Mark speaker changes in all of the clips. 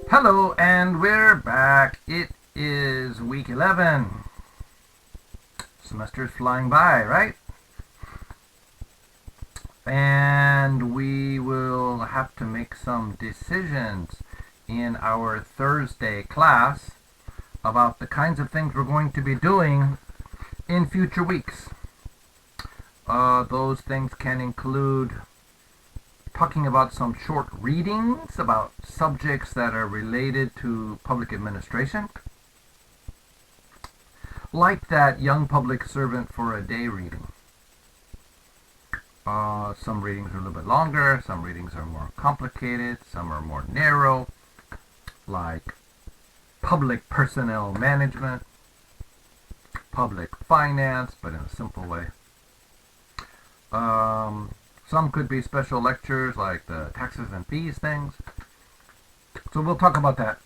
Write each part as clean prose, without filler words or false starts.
Speaker 1: Hello, and we're back. It is week 11. Semester's flying by, right? And we will have to make some decisions in our Thursday class about the kinds of things we're going to be doing in future weeks. Those things can include talking about some short readings about subjects that are related to public administration, like that Young Public Servant for a Day reading. Some readings are a little bit longer, some readings are more complicated, some are more narrow, like public personnel management, public finance, but in a simple way. Some could be special lectures like the taxes and fees things. So we'll talk about that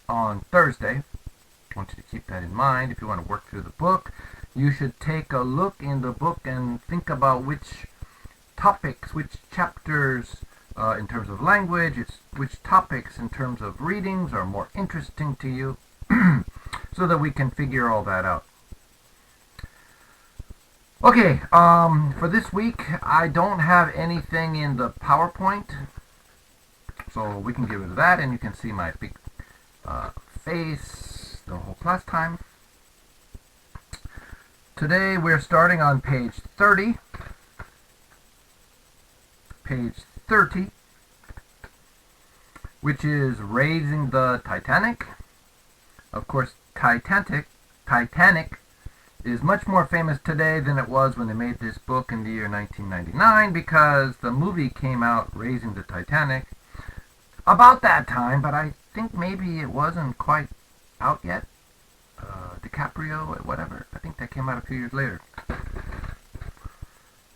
Speaker 1: on Thursday. I want you to keep that in mind. If you want to work through the book, you should take a look in the book and think about which topics, which chapters in terms of language, which topics in terms of readings are more interesting to you so that we can figure all that out. Okay, for this week, I don't have anything in the PowerPoint, so we can get rid of that, and you can see my big face the whole class time. Today, we're starting on page 30. Page 30, which is Raising the Titanic. Of course, Titanic is much more famous today than it was when they made this book in the year 1999, because the movie came out, Raising the Titanic, about that time, but I think maybe it wasn't quite out yet. DiCaprio, whatever. I think that came out a few years later.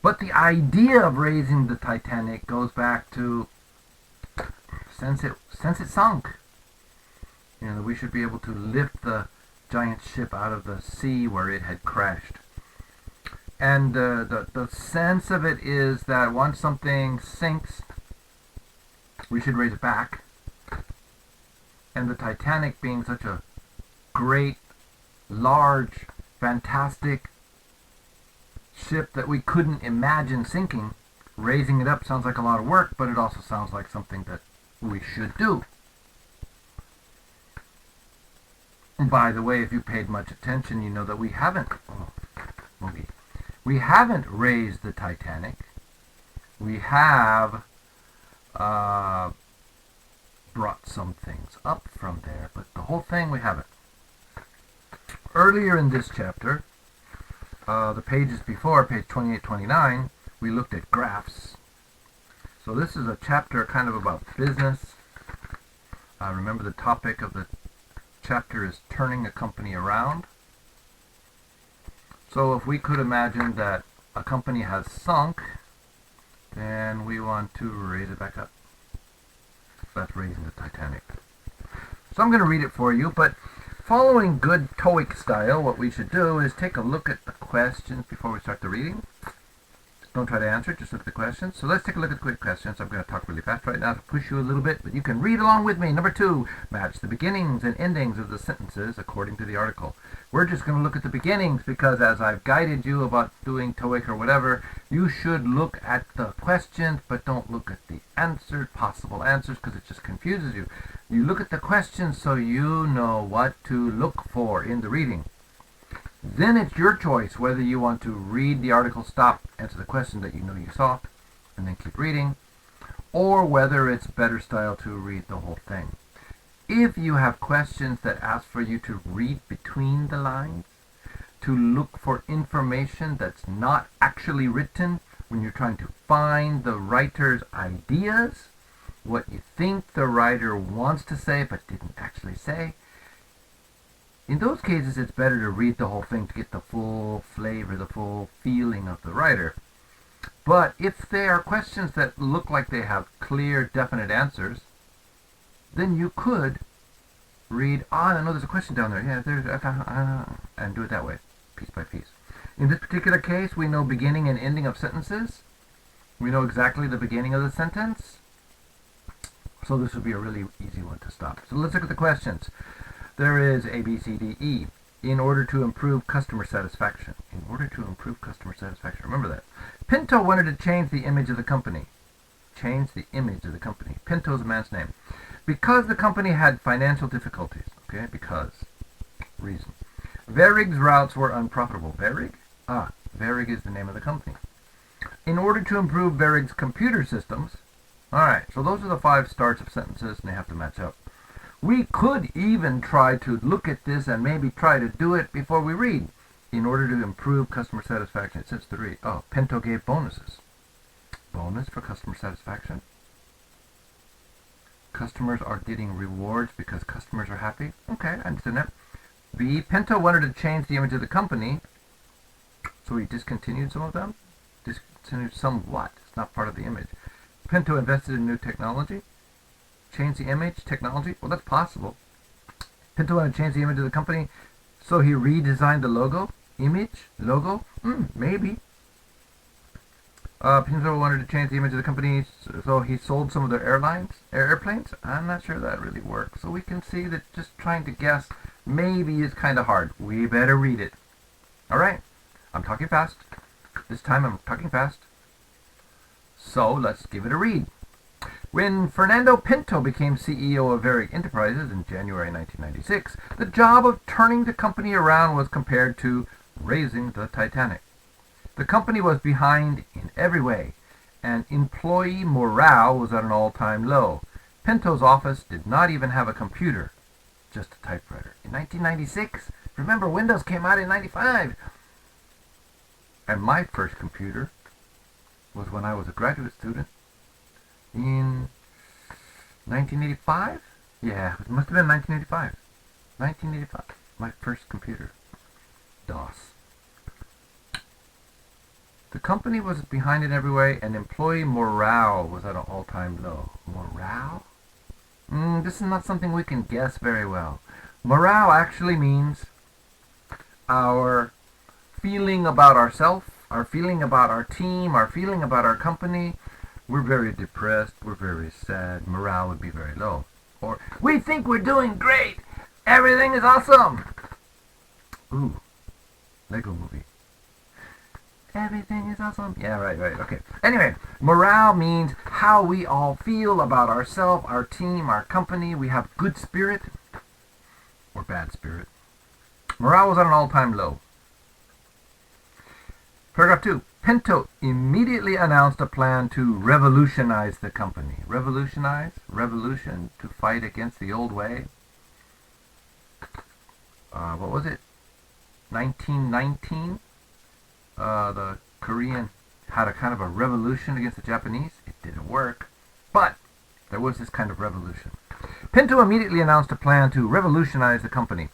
Speaker 1: But the idea of raising the Titanic goes back to since it sunk. You know, we should be able to lift the giant ship out of the sea where it had crashed. And the sense of it is that once something sinks, we should raise it back. And the Titanic being such a great, large, fantastic ship that we couldn't imagine sinking, raising it up sounds like a lot of work, but it also sounds like something that we should do. And by the way, if you paid much attention, you know that we haven't raised the Titanic. We have brought some things up from there, but the whole thing we haven't. Earlier in this chapter, the pages before, page 28-29, we looked at graphs. So this is a chapter kind of about business. Remember, the topic of the chapter is turning a company around. So if we could imagine that a company has sunk, then we want to raise it back up. That's raising the Titanic. So I'm going to read it for you, but following good TOEIC style, what we should do is take a look at the questions before we start the reading. Don't try to answer it, just look at the questions. So let's take a look at the quick questions. I'm going to talk really fast right now to push you a little bit, but you can read along with me. Number 2, match the beginnings and endings of the sentences according to the article. We're just going to look at the beginnings because as I've guided you about doing TOEIC or whatever, you should look at the questions, but don't look at the possible answers, because it just confuses you. You look at the questions so you know what to look for in the reading. Then it's your choice whether you want to read the article, stop, answer the question that you know you saw, and then keep reading, or whether it's better style to read the whole thing. If you have questions that ask for you to read between the lines, to look for information that's not actually written, when you're trying to find the writer's ideas, what you think the writer wants to say but didn't actually say, in those cases, it's better to read the whole thing to get the full flavor, the full feeling of the writer. But if there are questions that look like they have clear, definite answers, then you could read, I know there's a question down there. Yeah, and do it that way, piece by piece. In this particular case, we know beginning and ending of sentences. We know exactly the beginning of the sentence. So this would be a really easy one to stop. So let's look at the questions. There is A, B, C, D, E. In order to improve customer satisfaction. In order to improve customer satisfaction. Remember that. Pinto wanted to change the image of the company. Change the image of the company. Pinto's a man's name. Because the company had financial difficulties. Okay, because. Reason. Vareg's routes were unprofitable. Vareg? Ah, Vareg is the name of the company. In order to improve Vareg's computer systems. Alright, so those are the 5 starts of sentences and they have to match up. We could even try to look at this and maybe try to do it before we read. In order to improve customer satisfaction. It says to read. Oh, Pinto gave bonuses. Bonus for customer satisfaction. Customers are getting rewards because customers are happy. Okay, I understand that. B, Pinto wanted to change the image of the company, so he discontinued some of them. Discontinued some what? It's not part of the image. Pinto invested in new technology. Change the image, technology. Well, that's possible. Pinto wanted to change the image of the company, so he redesigned the logo. Image? Logo? Maybe. Pinto wanted to change the image of the company, so he sold some of their airplanes. I'm not sure that really works. So we can see that just trying to guess maybe is kind of hard. We better read it. Alright, I'm talking fast. This time I'm talking fast. So let's give it a read. When Fernando Pinto became CEO of Varig Enterprises in January 1996, the job of turning the company around was compared to raising the Titanic. The company was behind in every way, and employee morale was at an all-time low. Pinto's office did not even have a computer, just a typewriter. In 1996, remember Windows came out in 95. And my first computer was when I was a graduate student in 1985? Yeah, it must have been 1985. 1985, my first computer. DOS. The company was behind in every way, and employee morale was at an all-time low. Morale? This is not something we can guess very well. Morale actually means our feeling about ourselves, our feeling about our team, our feeling about our company. We're very depressed, we're very sad, morale would be very low. Or, we think we're doing great, everything is awesome. Ooh, Lego movie. Everything is awesome. Yeah, right, okay. Anyway, morale means how we all feel about ourselves, our team, our company. We have good spirit or bad spirit. Morale was at an all-time low. Paragraph 2. Pinto immediately announced a plan to revolutionize the company. Revolutionize? Revolution, to fight against the old way. What was it? 1919? The Korean had a kind of a revolution against the Japanese. It didn't work, but there was this kind of revolution. Pinto immediately announced a plan to revolutionize the company.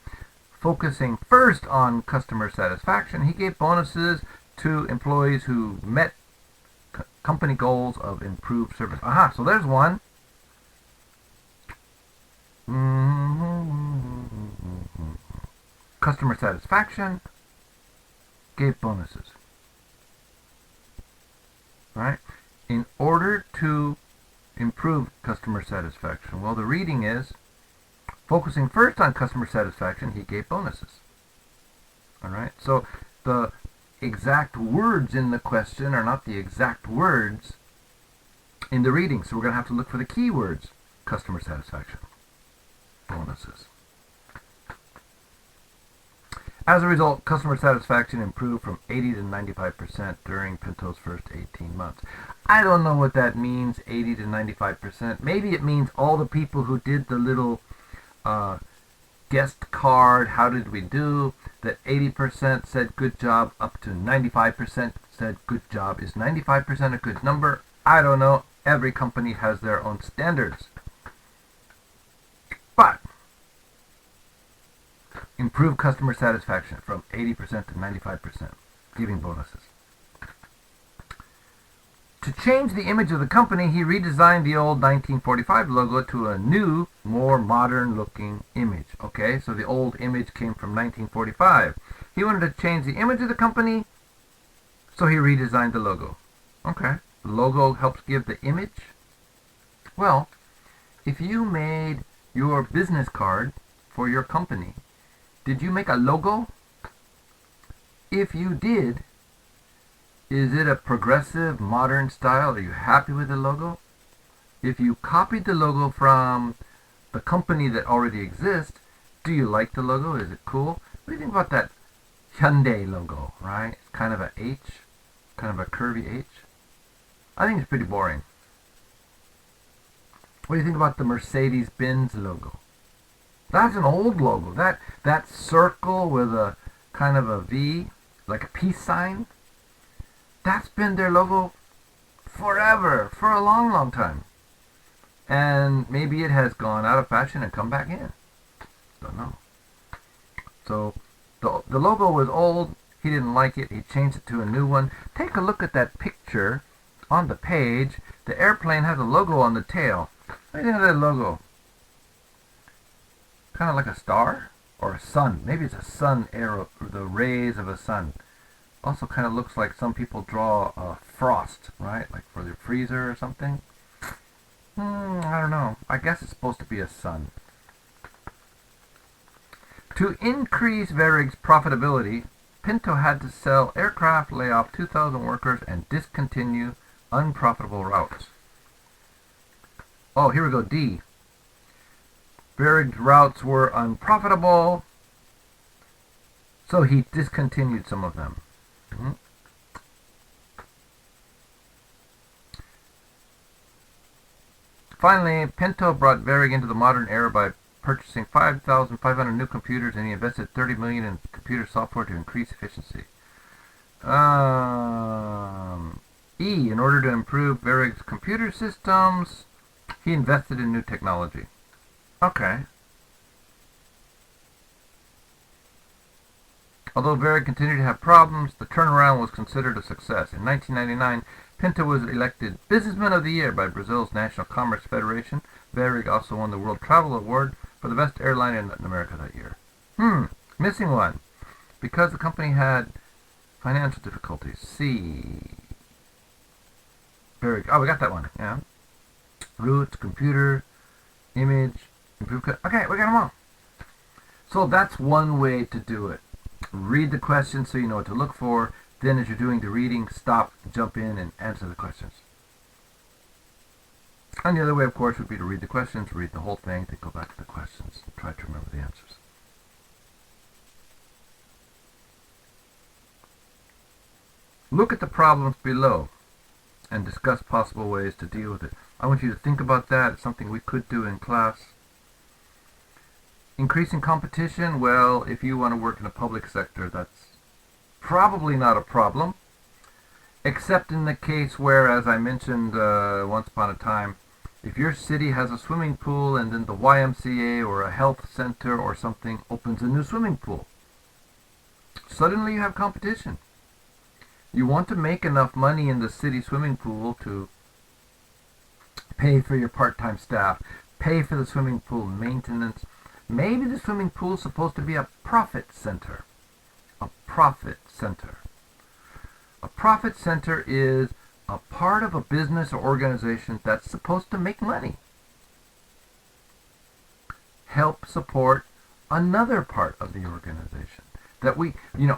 Speaker 1: Focusing first on customer satisfaction, he gave bonuses to employees who met company goals of improved service. Aha, so there's one. Customer satisfaction, gave bonuses. Right? In order to improve customer satisfaction, well, the reading is, focusing first on customer satisfaction, he gave bonuses. Alright? So the exact words in the question are not the exact words in the reading. So we're going to have to look for the key words. Customer satisfaction. Bonuses. As a result, customer satisfaction improved from 80 to 95% during Pinto's first 18 months. I don't know what that means, 80 to 95%. Maybe it means all the people who did the little guest card, how did we do, that 80% said good job, up to 95% said good job. Is 95% a good number? I don't know. Every company has their own standards. But improve customer satisfaction from 80% to 95%, giving bonuses. To change the image of the company, he redesigned the old 1945 logo to a new, more modern-looking image. Okay, so the old image came from 1945. He wanted to change the image of the company, so he redesigned the logo. Okay, the logo helps give the image. Well, if you made your business card for your company, did you make a logo? If you did, is it a progressive, modern style? Are you happy with the logo? If you copied the logo from the company that already exists, do you like the logo? Is it cool? What do you think about that Hyundai logo, right? It's kind of a H, kind of a curvy H. I think it's pretty boring. What do you think about the Mercedes-Benz logo? That's an old logo. That circle with a kind of a V, like a peace sign, that's been their logo forever, for a long, long time. And maybe it has gone out of fashion and come back in. Don't know. So the logo was old. He didn't like it. He changed it to a new one. Take a look at that picture on the page. The airplane has a logo on the tail. What do you think of that logo? Kind of like a star or a sun. Maybe it's a sun arrow, or the rays of a sun. Also kind of looks like some people draw frost, right? Like for the freezer or something. I don't know. I guess it's supposed to be a sun. To increase Vareg's profitability, Pinto had to sell aircraft, lay off 2,000 workers, and discontinue unprofitable routes. Oh, here we go. D. Vareg's routes were unprofitable, so he discontinued some of them. Finally, Pinto brought Vareg into the modern era by purchasing 5,500 new computers, and he invested $30 million in computer software to increase efficiency. E. In order to improve Vareg's computer systems, he invested in new technology. Okay. Although Vareg continued to have problems, the turnaround was considered a success. In 1999, Pinto was elected Businessman of the Year by Brazil's National Commerce Federation. Vareg also won the World Travel Award for the best airline in Latin America that year. Missing one. Because the company had financial difficulties. C. Vareg. Oh, we got that one. Yeah. Roots, computer, image, improve. Okay, we got them all. So that's one way to do it. Read the questions so you know what to look for. Then as you're doing the reading, stop, jump in, and answer the questions. And the other way, of course, would be to read the questions, read the whole thing, then go back to the questions, and try to remember the answers. Look at the problems below and discuss possible ways to deal with it. I want you to think about that. It's something we could do in class. Increasing competition, well, if you want to work in the public sector, that's probably not a problem, except in the case where, as I mentioned once upon a time, if your city has a swimming pool and then the YMCA or a health center or something opens a new swimming pool, suddenly you have competition. You want to make enough money in the city swimming pool to pay for your part-time staff, pay for the swimming pool maintenance. Maybe the swimming pool is supposed to be a profit center. A profit center. A profit center is a part of a business or organization that's supposed to make money. Help support another part of the organization. That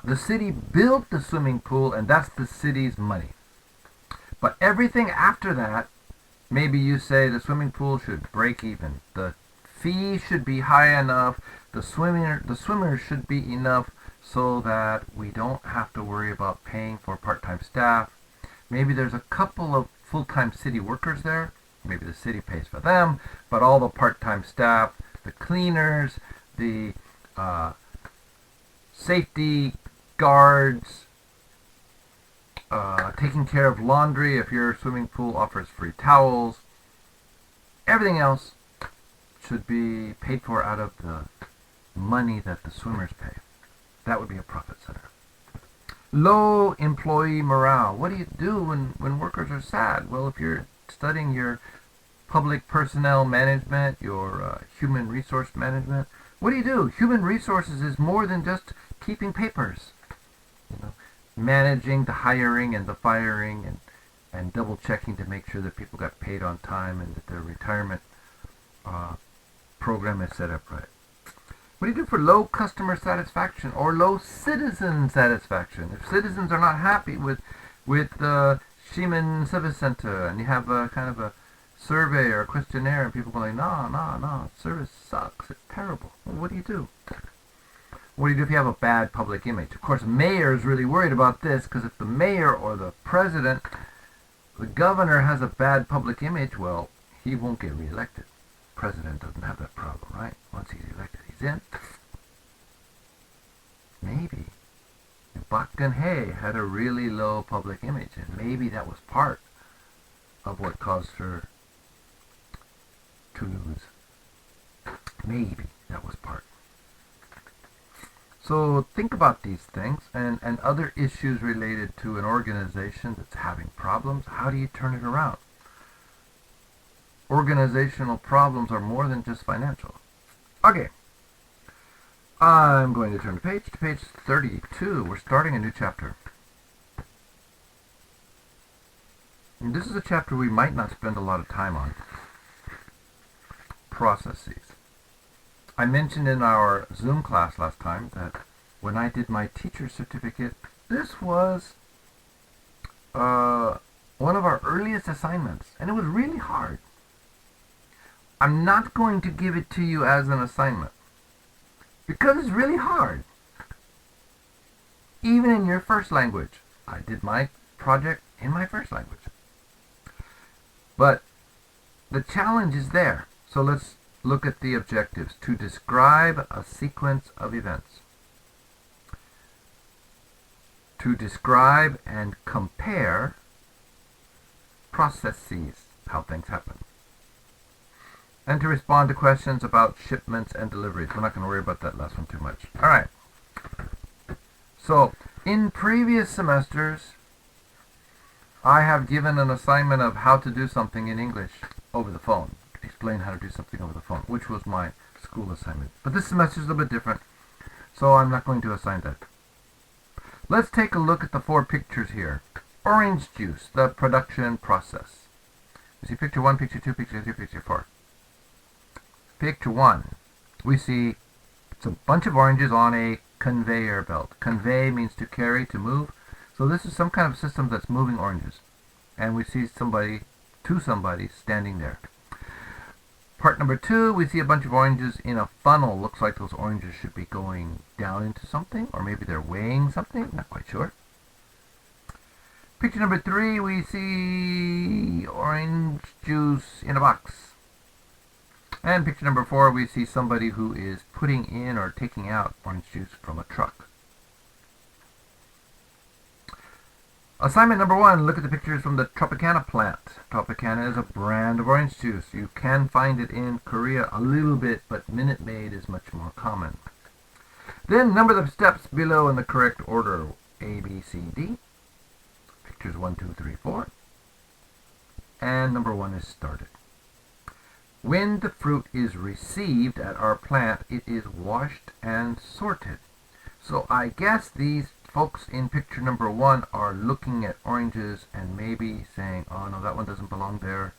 Speaker 1: the city built the swimming pool and that's the city's money. But everything after that, maybe you say the swimming pool should break even. The fee should be high enough. The swimmers should be enough so that we don't have to worry about paying for part-time staff. Maybe there's a couple of full-time city workers there. Maybe the city pays for them, but all the part-time staff, the cleaners, the safety guards, taking care of laundry if your swimming pool offers free towels, everything else should be paid for out of the money that the swimmers pay. That would be a profit center. Low employee morale. What do you do when workers are sad? Well, if you're studying your public personnel management, your human resource management, what do? Human resources is more than just keeping papers. Managing the hiring and the firing and double checking to make sure that people got paid on time and that their retirement program is set up right. What do you do for low customer satisfaction or low citizen satisfaction? If citizens are not happy with the Sheeman Service Center, and you have a kind of a survey or a questionnaire, and people go like, no, service sucks, it's terrible. Well, what do you do? What do you do if you have a bad public image? Of course, the mayor is really worried about this, because if the mayor or the president, the governor has a bad public image, well, he won't get reelected. President doesn't have that problem, right? Once he's elected, he's in. Maybe Buck and Hay had a really low public image, and maybe that was part of what caused her to lose. Maybe that was part. So think about these things and other issues related to an organization that's having problems. How do you turn it around? Organizational problems are more than just financial. Okay. I'm going to turn to page 32. We're starting a new chapter. And this is a chapter we might not spend a lot of time on. Processes. I mentioned in our Zoom class last time that when I did my teacher certificate, this was one of our earliest assignments, and it was really hard. I'm not going to give it to you as an assignment because it's really hard. Even in your first language. I did my project in my first language. But the challenge is there. So let's look at the objectives. To describe a sequence of events. To describe and compare processes, how things happen. And to respond to questions about shipments and deliveries. We're not going to worry about that last one too much. All right. So, in previous semesters, I have given an assignment of how to do something in English over the phone. Explain how to do something over the phone, which was my school assignment. But this semester is a little bit different, so I'm not going to assign that. Let's take a look at the 4 pictures here. Orange juice, the production process. You see picture 1, picture 2, picture 3, picture 4. Picture 1, we see it's a bunch of oranges on a conveyor belt. Convey means to carry, to move. So this is some kind of system that's moving oranges. And we see somebody standing there. Part number 2, we see a bunch of oranges in a funnel. Looks like those oranges should be going down into something, or maybe they're weighing something, not quite sure. Picture number 3, we see orange juice in a box. And picture number 4, we see somebody who is putting in or taking out orange juice from a truck. Assignment number 1, look at the pictures from the Tropicana plant. Tropicana is a brand of orange juice. You can find it in Korea a little bit, but Minute Maid is much more common. Then number the steps below in the correct order. A, B, C, D. Pictures 1, 2, 3, 4. And number 1 is started. When the fruit is received at our plant, it is washed and sorted. So I guess these folks in picture number 1 are looking at oranges and maybe saying, oh no, that one doesn't belong there.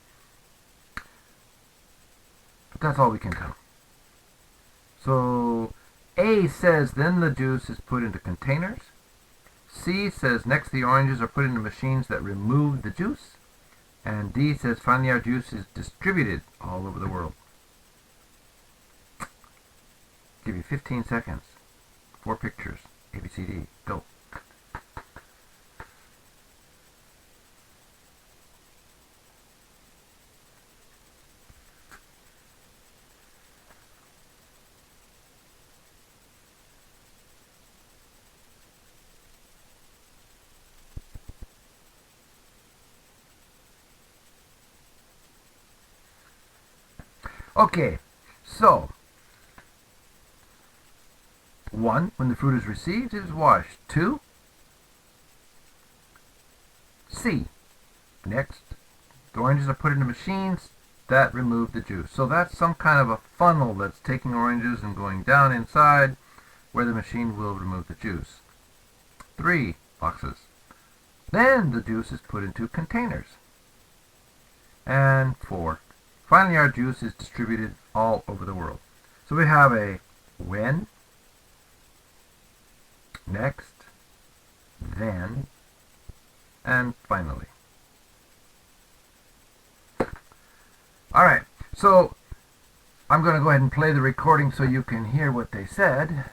Speaker 1: But that's all we can tell. So A says then the juice is put into containers. C says next the oranges are put into machines that remove the juice. And D says finally our juice is distributed all over the world. Give you 15 seconds. 4 pictures. A, B, C, D. Go. Okay, so 1, when the fruit is received, it is washed. 2, C, next, the oranges are put into machines that remove the juice. So that's some kind of a funnel that's taking oranges and going down inside where the machine will remove the juice. 3, boxes. Then the juice is put into containers. And 4, Finally, our juice is distributed all over the world. So we have a when, next, then, and finally. Alright, so I'm going to go ahead and play the recording so you can hear what they said,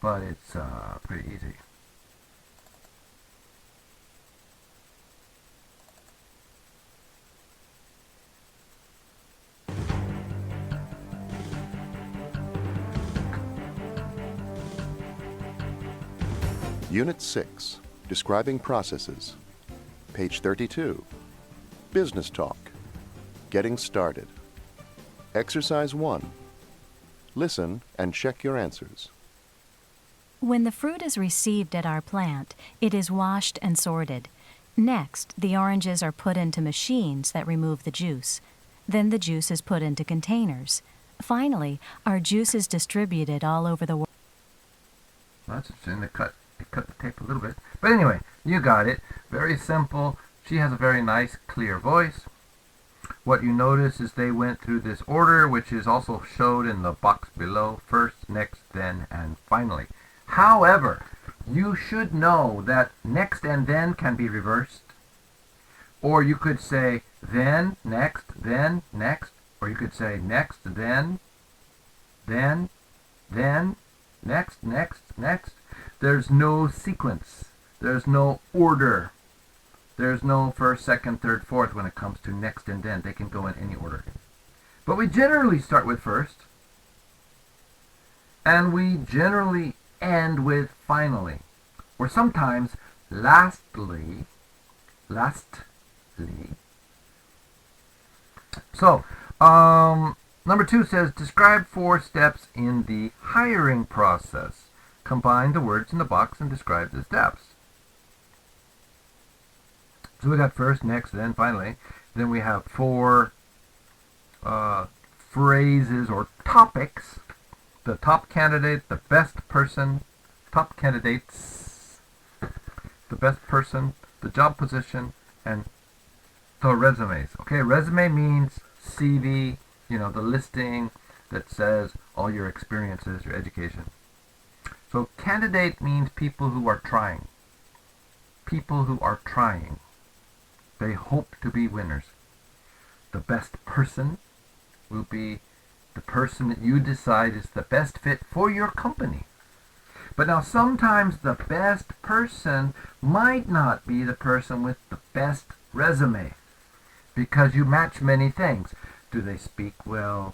Speaker 1: but it's pretty easy.
Speaker 2: Unit 6, Describing Processes. Page 32. Business Talk. Getting Started. Exercise 1. Listen and check your answers.
Speaker 3: When the fruit is received at our plant, it is washed and sorted. Next, the oranges are put into machines that remove the juice. Then the juice is put into containers. Finally, our juice is distributed all over the world.
Speaker 1: That's interesting. They cut the tape a little bit. But anyway, you got it. Very simple. She has a very nice, clear voice. What you notice is they went through this order, which is also showed in the box below. First, next, then, and finally. However, you should know that next and then can be reversed. Or you could say then, next, or you could say next, then, next, next. There's no sequence. There's no order. There's no first, second, third, fourth when it comes to next and then. They can go in any order. But we generally start with first. And we generally end with finally. Or sometimes lastly. So, number 2 says, describe 4 steps in the hiring process. Combine the words in the box and describe the steps. So we got first, next, then, finally. Then we have 4 phrases or topics. The top candidate, the best person, top candidates, the best person, the job position, and the resumes. Okay, resume means CV, the listing that says all your experiences, your education. So candidate means people who are trying. People who are trying. They hope to be winners. The best person will be the person that you decide is the best fit for your company. But now sometimes the best person might not be the person with the best resume, because you match many things. Do they speak well?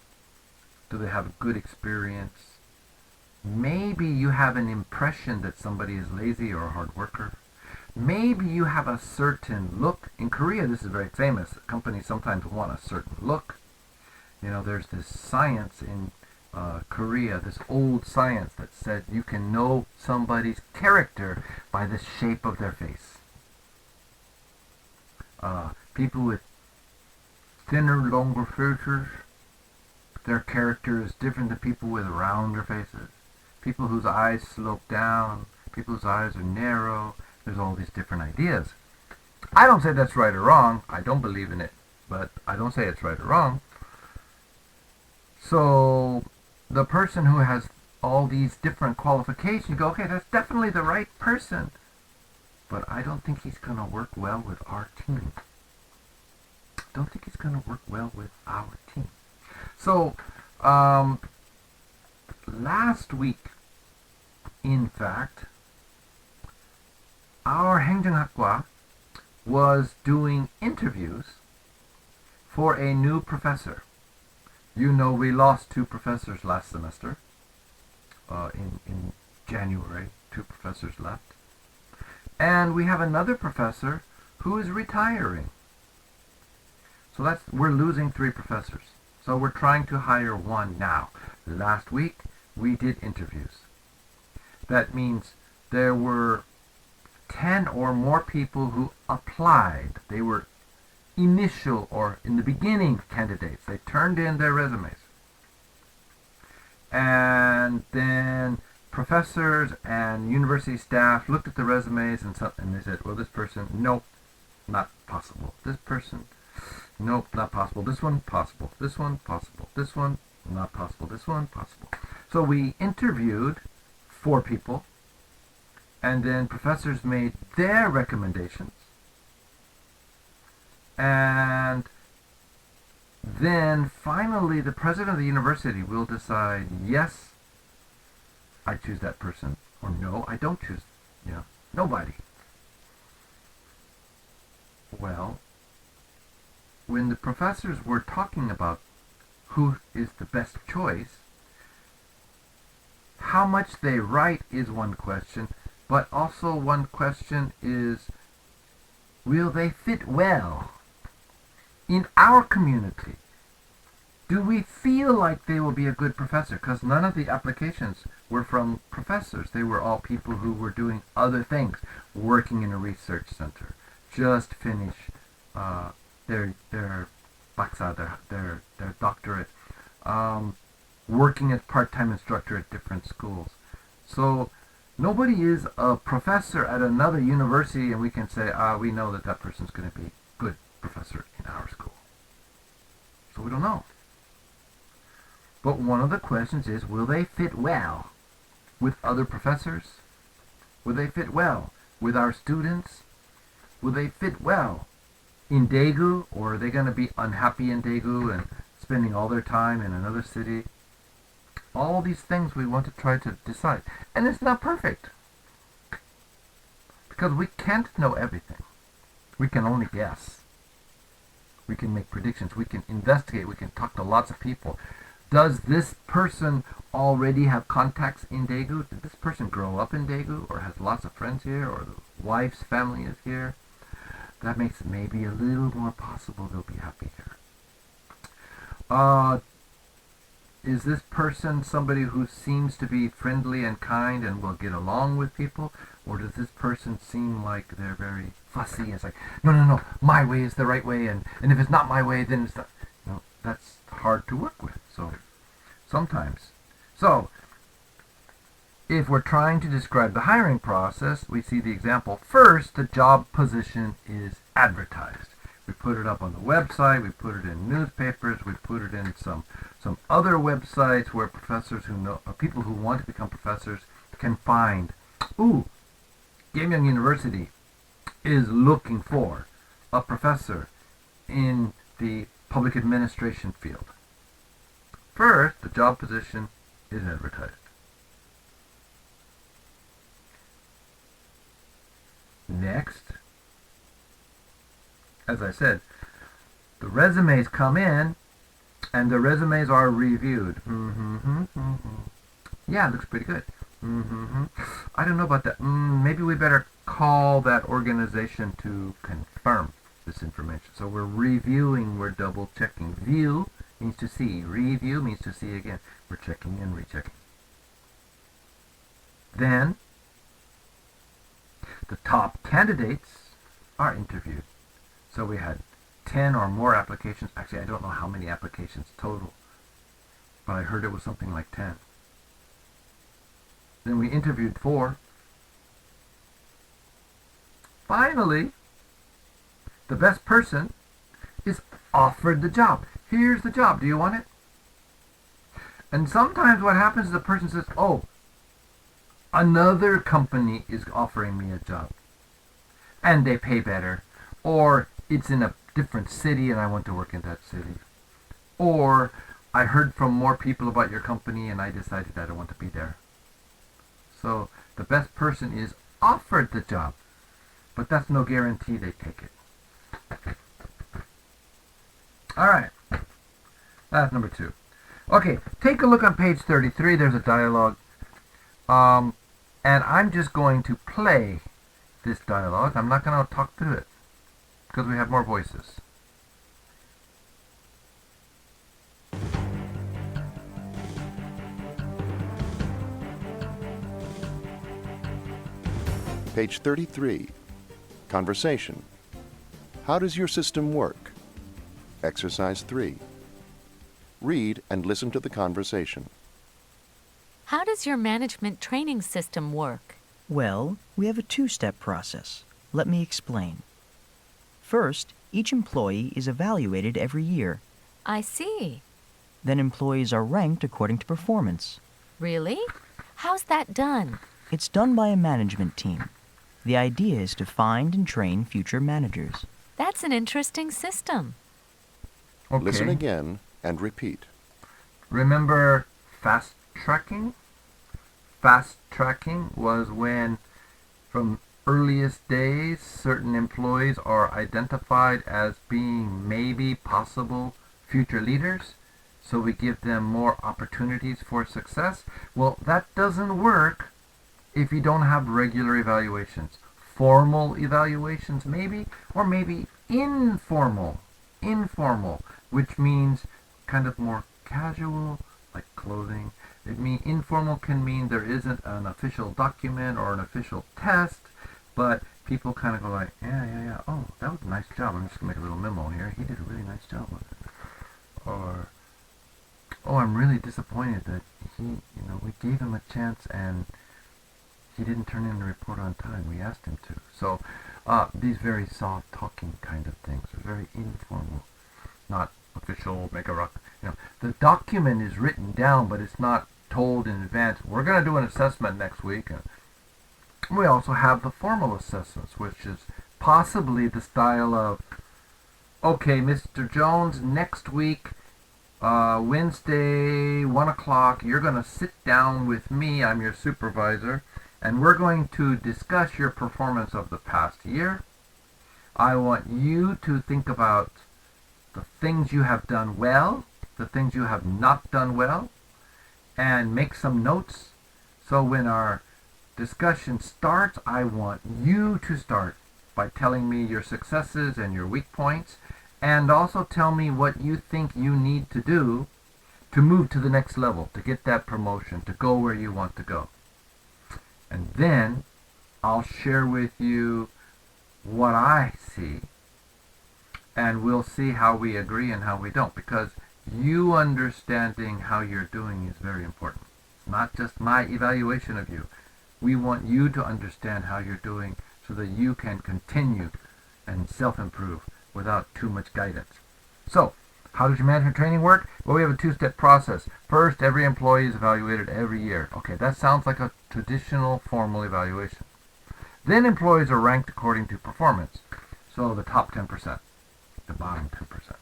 Speaker 1: Do they have a good experience? Maybe you have an impression that somebody is lazy or a hard worker. Maybe you have a certain look. In Korea, this is very famous. Companies sometimes want a certain look. There's this science in Korea, this old science that said you can know somebody's character by the shape of their face. People with thinner, longer faces, their character is different than people with rounder faces. People whose eyes slope down, people whose eyes are narrow. There's all these different ideas. I don't say that's right or wrong. I don't believe in it, but I don't say it's right or wrong. So the person who has all these different qualifications, you go, okay, that's definitely the right person, but I don't think he's going to work well with our team. Don't think he's going to work well with our team. So last week, in fact, our 행정학과 was doing interviews for a new professor. We lost 2 professors last semester. In January, 2 professors left. And we have another professor who is retiring. So we're losing 3 professors. So we're trying to hire 1 now. Last week, we did interviews. That means there were 10 or more people who applied. They were initial or in the beginning candidates. They turned in their resumes. And then professors and university staff looked at the resumes and they said, well, this person, nope, not possible. This person, Nope, not possible. This one, possible. This one, possible. This one, not possible. This one, possible. So we interviewed 4 people, and then professors made their recommendations. And then finally the president of the university will decide, yes, I choose that person, or no, I don't choose, nobody. Well, when the professors were talking about who is the best choice, how much they write is one question, but also one question is, will they fit well in our community? Do we feel like they will be a good professor? Because none of the applications were from professors. They were all people who were doing other things, working in a research center, just finish their baksa, their doctorate, working as part-time instructor at different schools. So nobody is a professor at another university and we can say, we know that that person's going to be a good professor in our school. So we don't know. But one of the questions is, will they fit well with other professors? Will they fit well with our students? Will they fit well in Daegu, or are they going to be unhappy in Daegu and spending all their time in another city? All these things we want to try to decide. And it's not perfect, because we can't know everything. We can only guess. We can make predictions. We can investigate. We can talk to lots of people. Does this person already have contacts in Daegu? Did this person grow up in Daegu, or has lots of friends here, or the wife's family is here? That makes it maybe a little more possible they'll be happy here. Is this person somebody who seems to be friendly and kind and will get along with people? Or does this person seem like they're very fussy? It's like, no, my way is the right way, and if it's not my way, then it's not. No, that's hard to work with. So sometimes. So if we're trying to describe the hiring process, we see the example. First, the job position is advertised. We put it up on the website, we put it in newspapers, we put it in some other websites where professors who know, or people who want to become professors can find, Gamyeong University is looking for a professor in the public administration field. First, the job position is advertised. Next, as I said, the resumes come in and the resumes are reviewed. Yeah, it looks pretty good. I don't know about that. Maybe we better call that organization to confirm this information. So we're reviewing, we're double checking. View means to see. Review means to see again. We're checking and rechecking. Then the top candidates are interviewed. So we had 10 or more applications. Actually, I don't know how many applications total, but I heard it was something like 10. Then we interviewed 4. Finally, the best person is offered the job. Here's the job. Do you want it? And sometimes what happens is the person says, another company is offering me a job, and they pay better, or it's in a different city and I want to work in that city, or I heard from more people about your company and I decided that I want to be there. So the best person is offered the job, but that's no guarantee they take it. Alright, that's number 2. Okay, take a look on page 33. There's a dialogue. And I'm just going to play this dialogue. I'm not going to talk through it because we have more voices.
Speaker 2: Page 33. Conversation. How does your system work? Exercise 3. Read and listen to the conversation.
Speaker 4: How does your management training system work?
Speaker 5: Well, we have a 2-step process. Let me explain. First, Each employee is evaluated every year.
Speaker 4: I see.
Speaker 5: Then employees are ranked according to performance.
Speaker 4: Really? How's that done?
Speaker 5: It's done by a management team. The idea is to find and train future managers.
Speaker 4: That's an interesting system.
Speaker 1: Okay.
Speaker 2: Listen again and repeat.
Speaker 1: Remember fast tracking? Fast tracking was when, from earliest days, certain employees are identified as being maybe possible future leaders, so we give them more opportunities for success. Well, that doesn't work if you don't have regular evaluations. Formal evaluations maybe, or maybe informal, which means kind of more casual, like clothing. Informal can mean there isn't an official document or an official test, but people kind of go like, yeah, oh, that was a nice job. I'm just going to make a little memo here. He did a really nice job with it. Or, oh, I'm really disappointed that we gave him a chance and he didn't turn in the report on time. We asked him to. So these very soft talking kind of things are very informal, not official, make a rock. The document is written down, but it's not told in advance. We're going to do an assessment next week. We also have the formal assessments, which is possibly the style of, okay, Mr. Jones, next week, Wednesday, 1 o'clock, you're going to sit down with me, I'm your supervisor, and we're going to discuss your performance of the past year. I want you to think about the things you have done well, the things you have not done well, and make some notes. So when our discussion starts, I want you to start by telling me your successes and your weak points, and also tell me what you think you need to do to move to the next level, to get that promotion, to go where you want to go. And then I'll share with you what I see, and we'll see how we agree and how we don't, because you understanding how you're doing is very important. It's not just my evaluation of you. We want you to understand how you're doing so that you can continue and self-improve without too much guidance. So, how does your management training work? Well, we have a two-step process. First, every employee is evaluated every year. Okay, that sounds like a traditional formal evaluation. Then employees are ranked according to performance. So the top 10%, the bottom 10%.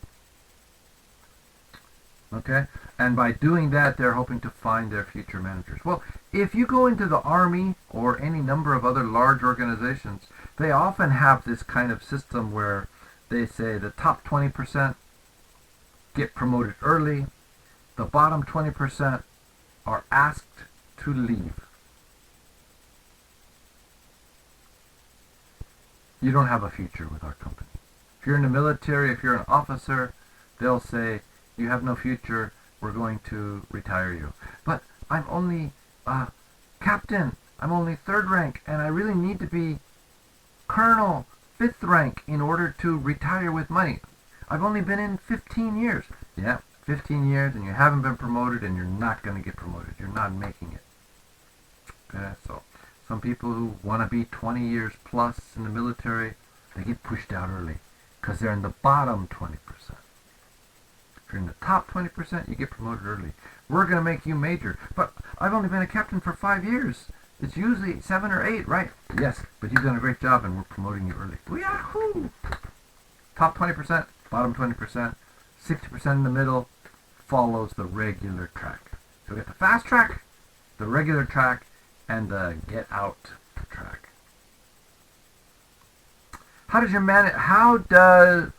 Speaker 1: Okay? And by doing that, they're hoping to find their future managers. Well, if you go into the Army or any number of other large organizations, they often have this kind of system where they say the top 20% get promoted early, the bottom 20% are asked to leave. You don't have a future with our company. If you're in the military, if you're an officer, they'll say, you have no future, we're going to retire you. But I'm only captain, I'm only 3rd rank, and I really need to be colonel, 5th rank in order to retire with money. I've only been in 15 years. Yeah, 15 years and you haven't been promoted and you're not going to get promoted. You're not making it. Okay, so some people who want to be 20 years plus in the military, they get pushed out early because they're in the bottom 20%. If you're in the top 20%, you get promoted early. We're going to make you major. But I've only been a captain for 5 years. It's usually 7 or 8, right? Yes, but you've done a great job and we're promoting you early. Yahoo! Top 20%, bottom 20%, 60% in the middle follows the regular track. So we got the fast track, the regular track, and the get out track. How does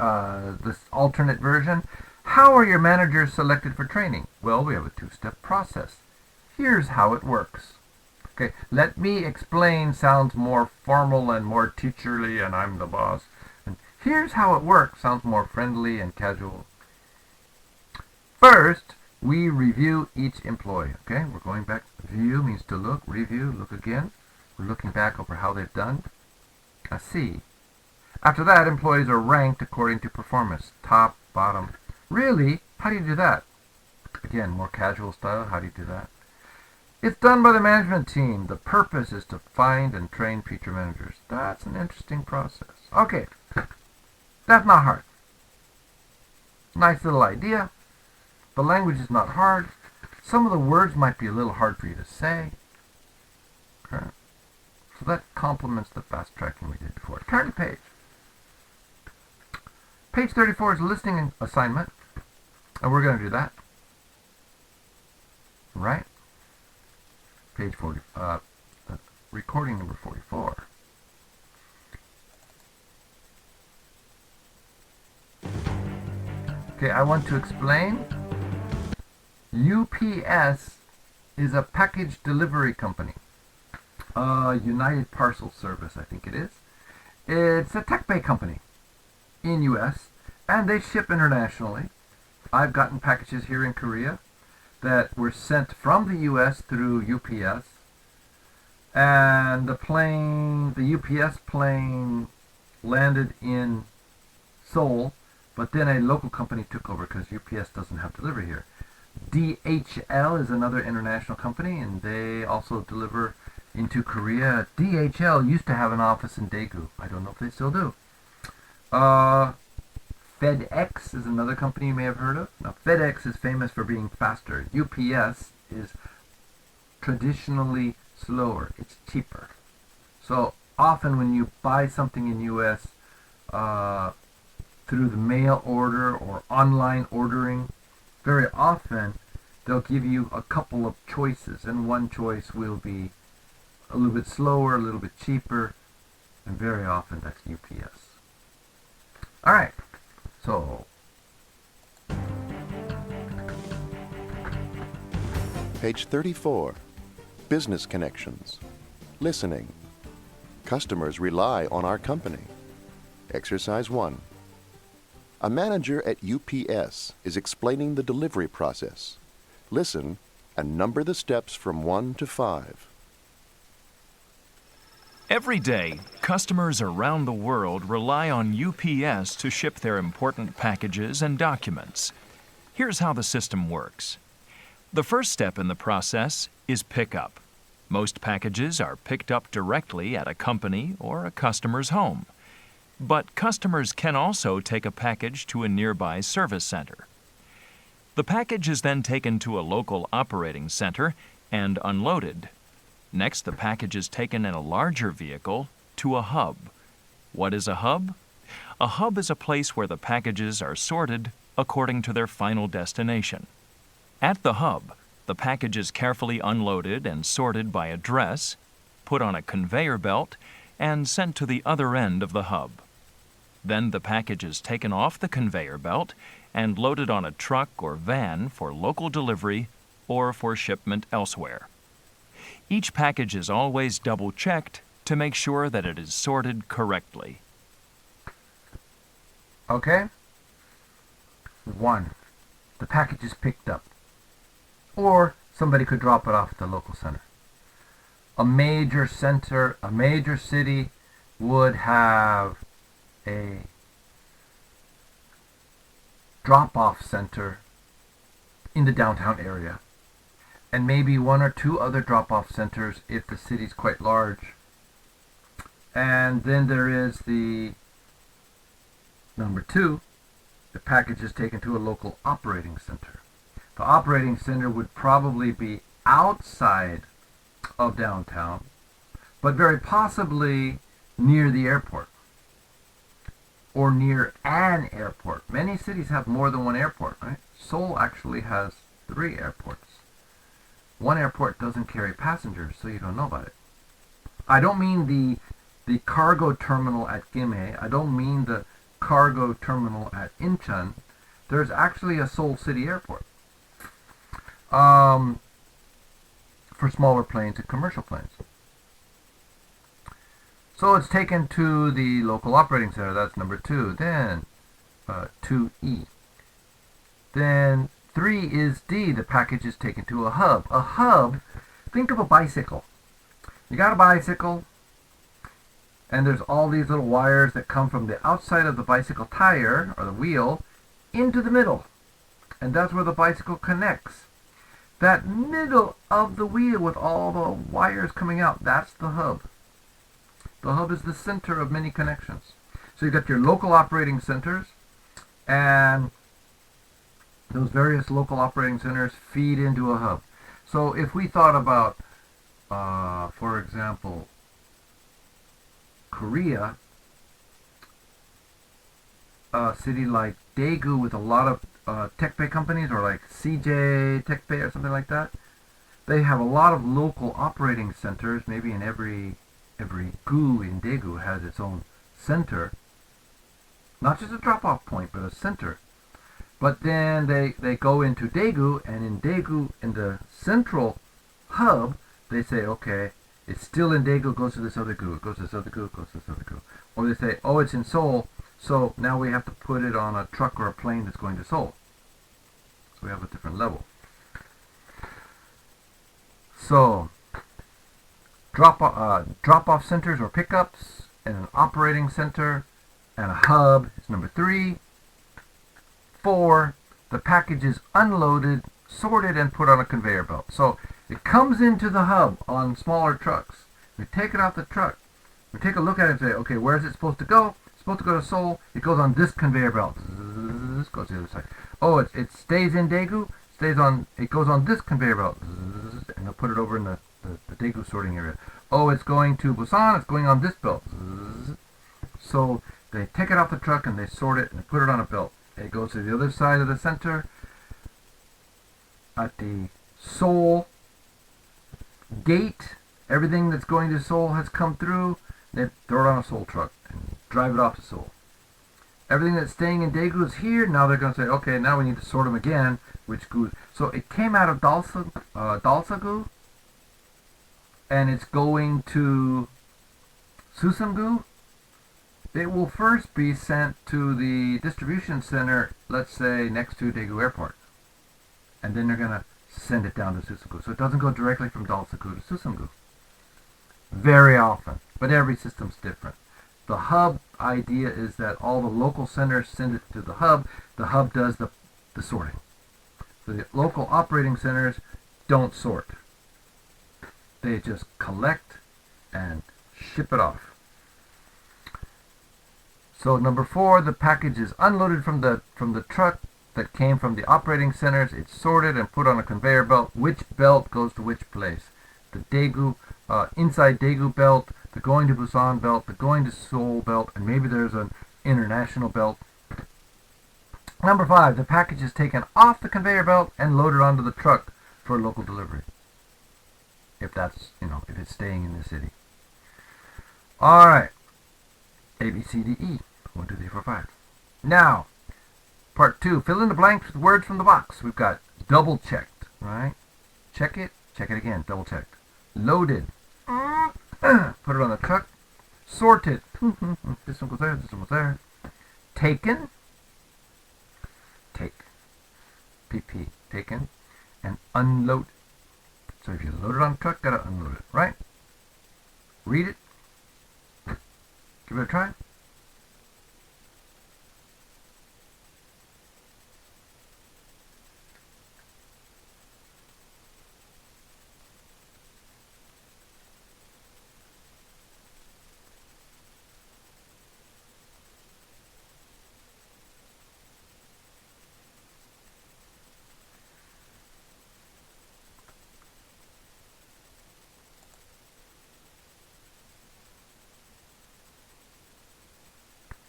Speaker 1: this alternate version, how are your managers selected for training? Well, we have a 2-step process. Here's how it works. Okay, let me explain sounds more formal and more teacherly, and I'm the boss. And here's how it works sounds more friendly and casual. First, we review each employee. Okay, we're going back. View means to look, review, look again. We're looking back over how they've done. See. After that, employees are ranked according to performance, top, bottom. Really? How do you do that? Again, more casual style. How do you do that? It's done by the management team. The purpose is to find and train future managers. That's an interesting process. Okay. That's not hard. Nice little idea. The language is not hard. Some of the words might be a little hard for you to say. Okay. So that complements the fast tracking we did before. Turn the page. Page 34 is a listening assignment, and we're going to do that. Right? Page 40, recording number 44. Okay, I want to explain. UPS is a package delivery company. United Parcel Service, I think it is. It's a tech-pay company in US, and they ship internationally. I've gotten packages here in Korea that were sent from the US through UPS, and the UPS plane landed in Seoul, but then a local company took over because UPS doesn't have delivery here. DHL is another international company, and they also deliver into Korea. DHL used to have an office in Daegu. I don't know if they still do. FedEx is another company you may have heard of. Now, FedEx is famous for being faster. UPS is traditionally slower. It's cheaper. So often when you buy something in US through the mail order or online ordering, very often they'll give you a couple of choices, and one choice will be a little bit slower, a little bit cheaper, and very often that's UPS. Alright, so
Speaker 2: Page 34. Business connections. Listening. Customers rely on our company. Exercise 1. A manager at UPS is explaining the delivery process. Listen and number the steps from 1 to 5.
Speaker 6: Every day, customers around the world rely on UPS to ship their important packages and documents. Here's how the system works. The first step in the process is pickup. Most packages are picked up directly at a company or a customer's home. But customers can also take a package to a nearby service center. The package is then taken to a local operating center and unloaded. Next, the package is taken in a larger vehicle to a hub. What is a hub? A hub is a place where the packages are sorted according to their final destination. At the hub, the package is carefully unloaded and sorted by address, put on a conveyor belt, and sent to the other end of the hub. Then the package is taken off the conveyor belt and loaded on a truck or van for local delivery or for shipment elsewhere. Each package is always double-checked to make sure that it is sorted correctly.
Speaker 1: okay. 1. The package is picked up. Or somebody could drop it off at the local center. A major center, a major city would have a drop-off center in the downtown area, and maybe 1 or 2 other drop-off centers if the city's quite large. And then there is the number 2, the package is taken to a local operating center. The operating center would probably be outside of downtown, but very possibly near the airport or near an airport. Many cities have more than one airport, right? Seoul actually has 3 airports. One airport doesn't carry passengers, so you don't know about it. I don't mean the cargo terminal at Gimhae. I don't mean the cargo terminal at Incheon. There's actually a Seoul City airport for smaller planes and commercial planes. So it's taken to the local operating center. That's number 2. Then 2E. Then 3 is D. The package is taken to a hub. A hub, think of a bicycle. You got a bicycle, and there's all these little wires that come from the outside of the bicycle tire, or the wheel, into the middle. And that's where the bicycle connects. That middle of the wheel with all the wires coming out, that's the hub. The hub is the center of many connections. So you've got your local operating centers, and those various local operating centers feed into a hub. So if we thought about, for example, Korea, a city like Daegu with a lot of TechPay companies, or like CJ TechPay or something like that, they have a lot of local operating centers. Maybe in every gu in Daegu has its own center, not just a drop-off point, but a center. But then they go into Daegu, and in Daegu, in the central hub, they say, okay, it's still in Daegu, it goes to this other gu, it goes to this other gu, it goes to this other gu. Or they say, oh, it's in Seoul, so now we have to put it on a truck or a plane that's going to Seoul. So we have a different level. So drop-off centers or pickups, and an operating center, and a hub is number 3. 4, the package is unloaded, sorted, and put on a conveyor belt. So it comes into the hub on smaller trucks. We take it off the truck. We take a look at it and say, okay, where is it supposed to go? It's supposed to go to Seoul. It goes on this conveyor belt. This goes to the other side. Oh, it stays in Daegu. It goes on this conveyor belt. And they'll put it over in the Daegu sorting area. Oh, it's going to Busan. It's going on this belt. So they take it off the truck and they sort it and they put it on a belt. It goes to the other side of the center. At the Seoul gate, everything that's going to Seoul has come through. They throw it on a Seoul truck and drive it off to Seoul. Everything that's staying in Daegu is here. Now they're going to say, okay, now we need to sort them again. Which gu? So it came out of Dalsa-gu, and it's going to Susam-gu. It will first be sent to the distribution center, let's say next to Daegu Airport. And then they're going to send it down to Susam-gu. So it doesn't go directly from Dalsa-gu to Susam-gu. Very often. But every system's different. The hub idea is that all the local centers send it to the hub. The hub does the sorting. So the local operating centers don't sort. They just collect and ship it off. So number 4, the package is unloaded from the truck that came from the operating centers. It's sorted and put on a conveyor belt. Which belt goes to which place? The Daegu, inside Daegu belt, the going to Busan belt, the going to Seoul belt, and maybe there's an international belt. Number 5, the package is taken off the conveyor belt and loaded onto the truck for local delivery. If that's, if it's staying in the city. All right. A, B, C, D, E. 1, 2, 3, 4, 5. Now, part 2. Fill in the blanks with words from the box. We've got double checked, right? Check it again, double checked. Loaded. Put it on the truck. Sorted. This one goes there, this one goes there. Taken. Take. PP. Taken. And unload. So if you load it on the truck, gotta unload it, right? Read it. Give it a try.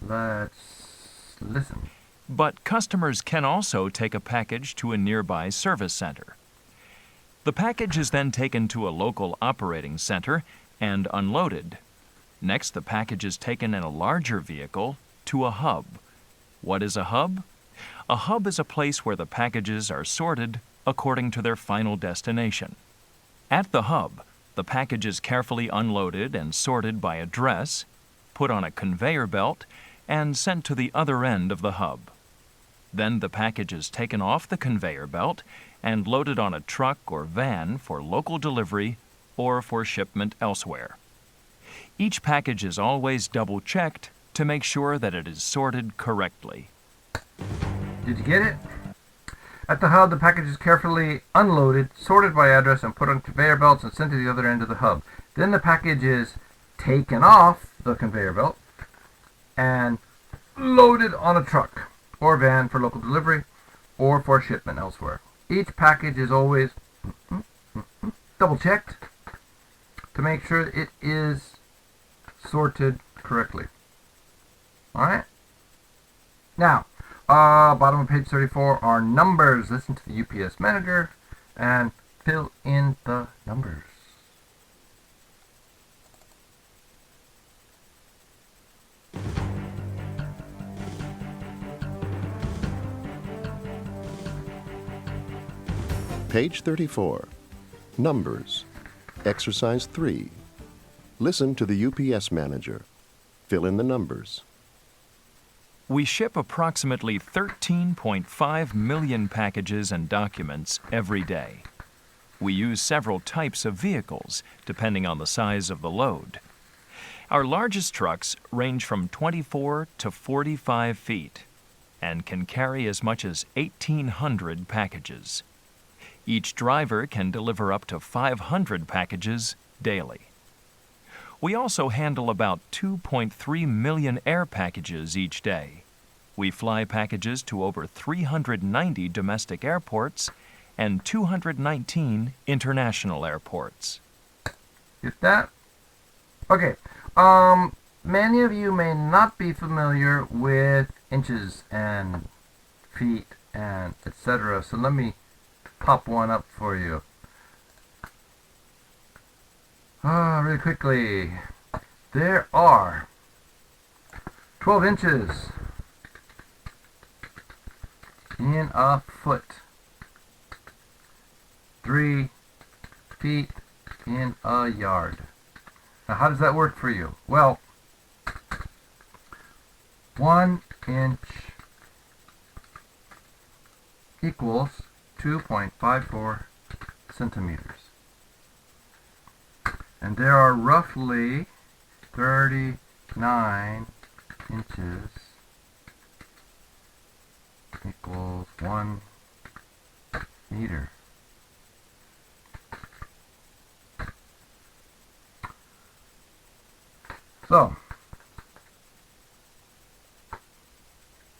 Speaker 1: Let's listen.
Speaker 6: But customers can also take a package to a nearby service center. The package is then taken to a local operating center and unloaded. Next, the package is taken in a larger vehicle to a hub. What is a hub? A hub is a place where the packages are sorted according to their final destination. At the hub, the package is carefully unloaded and sorted by address, put on a conveyor belt, and sent to the other end of the hub. Then the package is taken off the conveyor belt and loaded on a truck or van for local delivery or for shipment elsewhere. Each package is always double-checked to make sure that it is sorted correctly.
Speaker 1: Did you get it? At the hub, the package is carefully unloaded, sorted by address, and put on conveyor belts and sent to the other end of the hub. Then the package is taken off the conveyor belt, and loaded on a truck or van for local delivery or for shipment elsewhere. Each package is always double checked to make sure it is sorted correctly. Alright? Now, bottom of page 34 are numbers. Listen to the UPS manager and fill in the numbers.
Speaker 2: Page 34. Numbers. Exercise 3. Listen to the UPS manager. Fill in the numbers.
Speaker 6: We ship approximately 13.5 million packages and documents every day. We use several types of vehicles, depending on the size of the load. Our largest trucks range from 24 to 45 feet and can carry as much as 1,800 packages. Each driver can deliver up to 500 packages daily. We also handle about 2.3 million air packages each day. We fly packages to over 390 domestic airports and 219 international airports.
Speaker 1: Get that? Okay. Many of you may not be familiar with inches and feet and etc. So let me pop one up for you. Really quickly. There are 12 inches in a foot, 3 feet in a yard. Now how does that work for you? Well, 1 inch equals 2.54 centimeters. And there are roughly 39 inches equals 1 meter. So,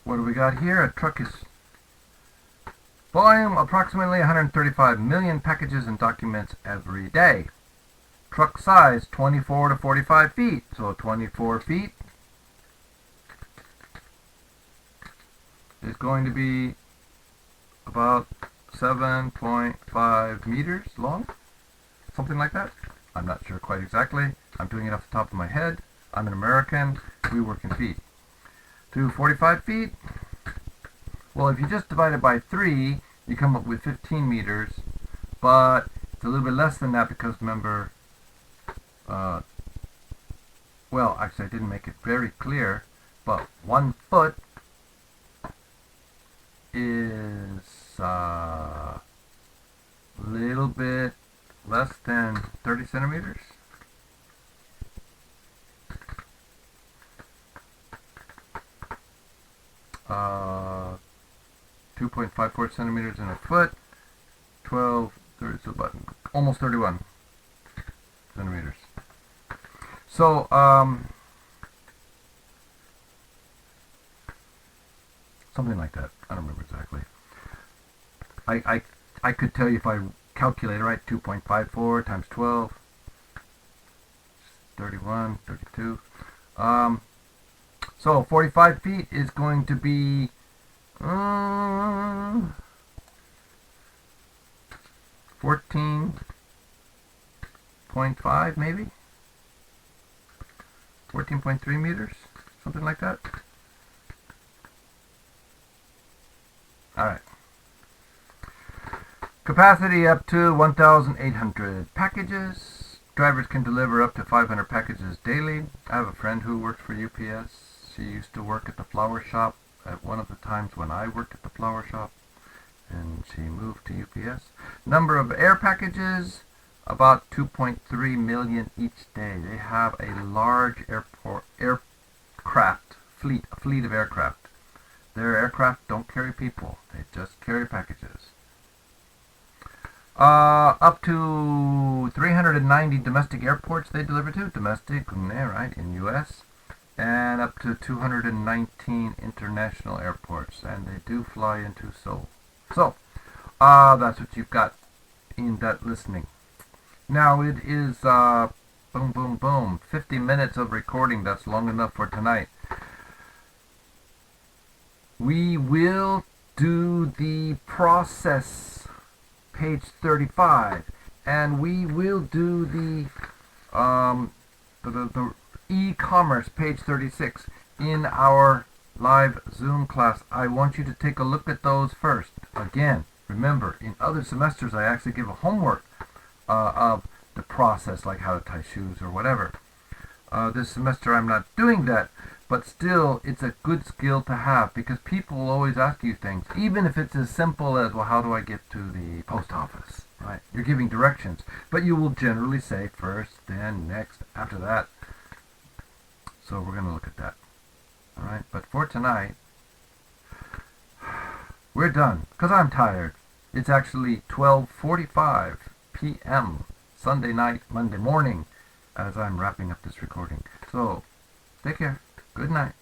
Speaker 1: what do we got here? A truck is volume approximately 135 million packages and documents every day. Truck size 24 to 45 feet. So 24 feet is going to be about 7.5 meters long. Something like that. I'm not sure quite exactly. I'm doing it off the top of my head. I'm an American. We work in feet. To 45 feet, well, if you just divide it by 3, you come up with 15 meters. But it's a little bit less than that because, remember, well, actually I didn't make it very clear, but 1 foot is a little bit less than 30 centimeters. Uh, 2.54 centimeters in a foot, 12, 30, so about almost 31 centimeters. So, something like that. I don't remember exactly. I could tell you if I calculate it right. 2.54 times 12, 31, 32. So 45 feet is going to be 14.5 maybe. 14.3 meters, something like that. Alright. Capacity up to 1,800 packages. Drivers can deliver up to 500 packages daily. I have a friend who works for UPS. She used to work at the flower shop at one of the times when I worked at the flower shop, and she moved to UPS. Number of air packages, about 2.3 million each day. They have a large aircraft fleet, a fleet of aircraft. Their aircraft don't carry people, they just carry packages. Up to 390 domestic airports they deliver to. Domestic, right, in U.S. and up to 219 international airports, and they do fly into Seoul. So, that's what you've got in that listening. Now it is, boom, boom, boom, 50 minutes of recording. That's long enough for tonight. We will do the process, page 35, and we will do the e-commerce, page 36, in our live Zoom class. I want you to take a look at those first. Again, remember, in other semesters I actually give a homework of the process, like how to tie shoes or whatever. This semester I'm not doing that, but still it's a good skill to have, because people will always ask you things, even if it's as simple as, well, how do I get to the post office, right? You're giving directions, but you will generally say first, then next, after that. So we're going to look at that. All right, but for tonight, we're done, because I'm tired. It's actually 12:45 p.m. Sunday night, Monday morning, as I'm wrapping up this recording. So, take care. Good night.